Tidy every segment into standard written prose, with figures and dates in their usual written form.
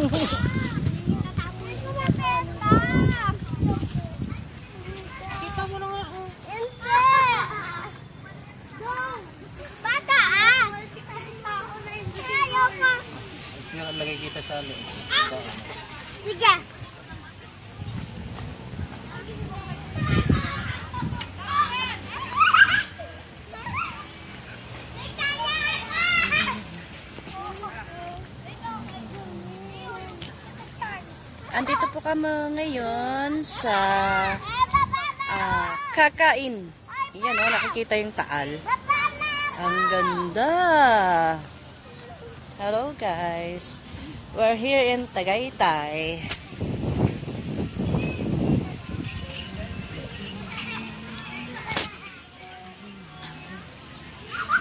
Kita mo na nga. Yung lagay kita sa loob. Sige. Andito po kami ngayon sa kakain. Yan o, nakikita yung Taal. Ang ganda. Hello guys. We're here in Tagaytay.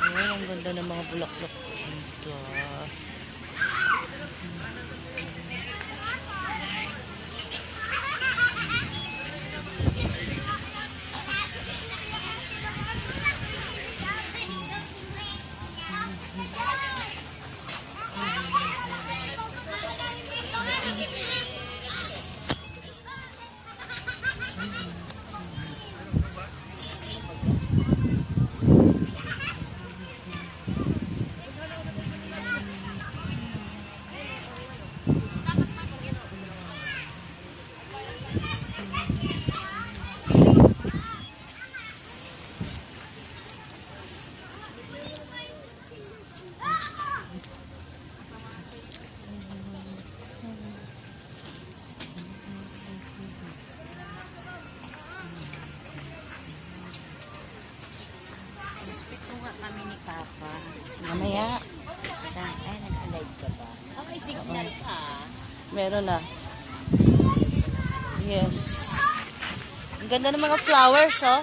Ayan, ang ganda ng mga bulaklak dito. Speak ko nga kami ni Papa. Mamaya. Saan? Ay, nag-alive ka ba? Oh, may signal ka. Meron na. Yes. Ang ganda ng mga flowers, oh.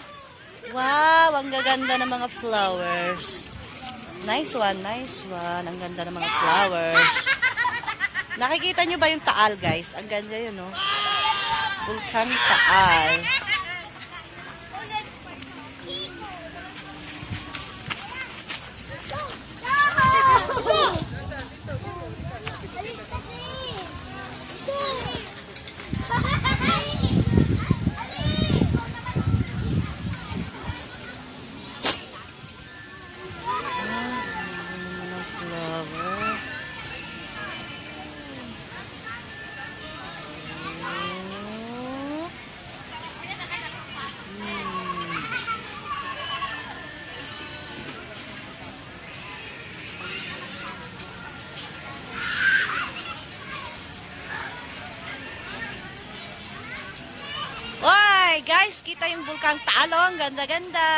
Wow, ang gaganda ng mga flowers. Nice one, nice one. Ang ganda ng mga flowers. Nakikita nyo ba yung Taal, guys? Ang ganda yun, oh. Volcano Taal. Oy, guys, kita yung Volcano Taal, oh. Ang ganda-ganda.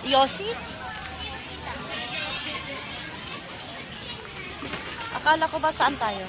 Yoshi? Akala ko ba saan tayo?